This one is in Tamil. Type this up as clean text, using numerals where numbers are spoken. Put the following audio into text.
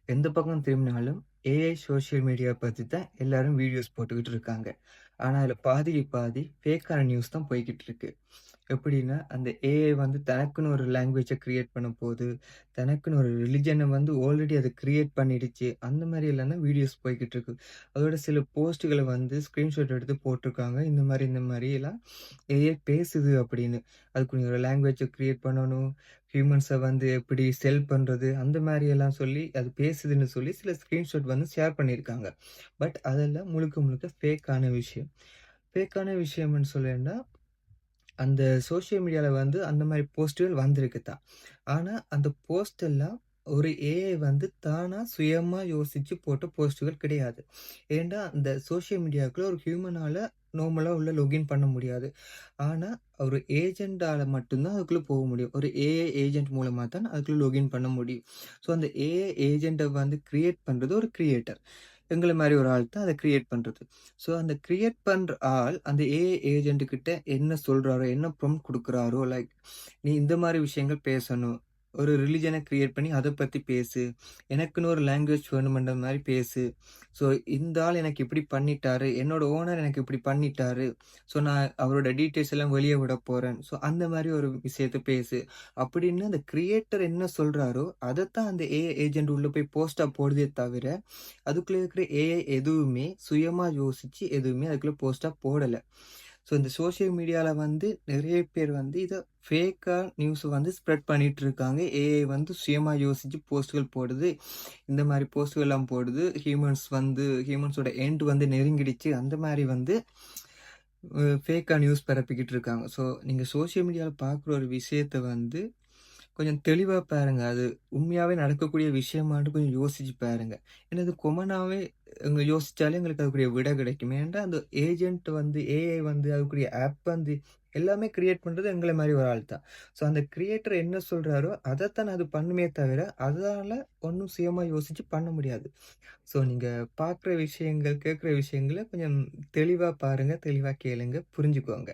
எந்த பக்கம் திரும்பினாலும் ஏஐ சோசியல் மீடியா பத்தி தான் எல்லாரும் வீடியோஸ் போட்டுக்கிட்டு இருக்காங்க. ஆனா, அதுல பாதிக்கு பாதி ஃபேக்கான நியூஸ் தான் போய்க்கிட்டு இருக்கு. எப்படின்னா, அந்த ஏஐ வந்து தனக்குன்னு ஒரு லாங்குவேஜ கிரியேட் பண்ண போது, தனக்குன்னு ஒரு ரிலிஜன வந்து ஆல்ரெடி அது கிரியேட் பண்ணிடுச்சு. அந்த மாரி எல்லாம் தான் வீடியோஸ் போய்க்கிட்டு இருக்கு. அதோட சில போஸ்ட்டுகள வந்து ஸ்கிரீன்ஷாட் எடுத்து போட்டிருக்காங்க. இந்த மாரி எல்லாம் ஏஐ பேசுது அப்படின்னு. அதுக்கு ஒரு லாங்குவேஜ கிரியேட் பண்ணணும். ஹியூமன்ஸ வந்து எப்படி செல் பண்றது, அந்த மாரி எல்லாம் சொல்லி அது பேசுதுன்னு சொல்லி சில ஸ்கிரீன்ஷாட் வந்து ஷேர் பண்ணியிருக்காங்க. பட் அதெல்லாம் முழுக்க முழுக்க ஃபேக்கான விஷயம். ஃபேக்கான விஷயம்ன்னு சொல்லேன்னா, அந்த சோசியல் மீடியால வந்து அந்த மாரி போஸ்ட்டுகள் வந்திருக்கு தான். ஆனா, அந்த போஸ்ட் எல்லாம் ஒரு ஏஐ வந்து தானா சுயமா யோசிச்சு போட்ட போஸ்ட்டுகள் கிடையாது. ஏன்டா, அந்த சோசியல் மீடியாக்குள்ள ஒரு ஹியூமனால நார்மலா உள்ள லாகின் பண்ண முடியாது. ஆனா, ஒரு ஏஜென்ட்டால மட்டும் தான் அதுக்குள்ள போக முடியும். ஒரு ஏஐ ஏஜென்ட் மூலமா தான் அதுக்குள்ள லாகின் பண்ண முடியும். ஸோ, அந்த ஏஐ ஏஜென்ட்ட வந்து கிரியேட் பண்றது ஒரு கிரியேட்டர். எங்கள மாரி ஒரு ஆள் தான் அத கிரியேட் பண்றது. ஸோ, அந்த கிரியேட் பண்ற ஆள் அந்த ஏஐ ஏஜென்ட் கிட்ட என்ன சொல்றாரோ, என்ன ப்ராம்ப்ட் குடுக்குறாரோ, லைக் நீ இந்த மாரி விஷயங்கள் பேசணும். ஒரு ரிலிஜன கிரியேட் பண்ணி அத பத்தி பேசு. எனக்குன்னு ஒரு லாங்குவேஜ் வேணுமென்ற மாரி பேசு. ஸோ, இந்த ஆள் எனக்கு இப்படி பண்ணிட்டாரு. என்னோட ஓனர் எனக்கு இப்படி பண்ணிட்டாரு. ஸோ, நான் அவரோட டீட்டெயில்ஸ் எல்லாம் வெளிய விடப் போறேன். ஸோ, அந்த மாரி ஒரு விஷயத்த பேசு. அப்படின்னு அந்த கிரியேட்டர் என்ன சொல்றாரோ, அதத்தான் அந்த ஏஐ ஏஜென்ட் உள்ள போய் போஸ்ட்டா போடுதே தவிர, அதுக்குள்ள இருக்கிற ஏஐ எதுவுமே சுயமா யோசிச்சு எதுவுமே அதுக்குள்ள போஸ்ட்டா போடல. ஸோ இந்த சோசியல் மீடியால வந்து நெறைய பேர் வந்து இத ஃபேக்கா நியூஸ வந்து ஸ்ப்ரெட் பண்ணிட்டு இருக்காங்க. ஏஐ வந்து சுயமா யோசிச்சு போஸ்ட்கள் போடுது. இந்த மாரி போஸ்ட்கள்லாம் போடுது. ஹியூமன்ஸோட எண்ட் வந்து நெருங்கிடுச்சு. அந்த மாரி வந்து ஃபேக்கா நியூஸ் பரப்பிக்கிட்டு இருக்காங்க. ஸோ நீங்க சோசியல் மீடியால பார்க்குற ஒரு விஷயத்த வந்து கொஞ்சம் தெளிவா பாருங்க. அது உண்மையாவே நடக்கக்கூடிய விஷயமான்னு கொஞ்சம் யோசிச்சு பாருங்க. ஏன்னா இது கொமனாவே யோசிச்சாலே எங்களுக்கு அதுக்குரிய விடை கிடைக்கும். ஏன்டா அந்த ஏஜென்ட் வந்து ஏஐ வந்து அதுக்குரிய ஆப் வந்து எல்லாமே கிரியேட் பண்றது எங்கள மாரி ஒரு ஆள் தான். ஸோ அந்த கிரியேட்டர் என்ன சொல்றாரோ அதத்தான் அது பண்ணுமே தவிர, அதால ஒண்ணும் சுயமா யோசிச்சு பண்ண முடியாது. ஸோ நீங்க பார்க்குற விஷயங்கள், கேட்குற விஷயங்கள கொஞ்சம் தெளிவா பாருங்க, தெளிவா கேளுங்க, புரிஞ்சுக்கோங்க.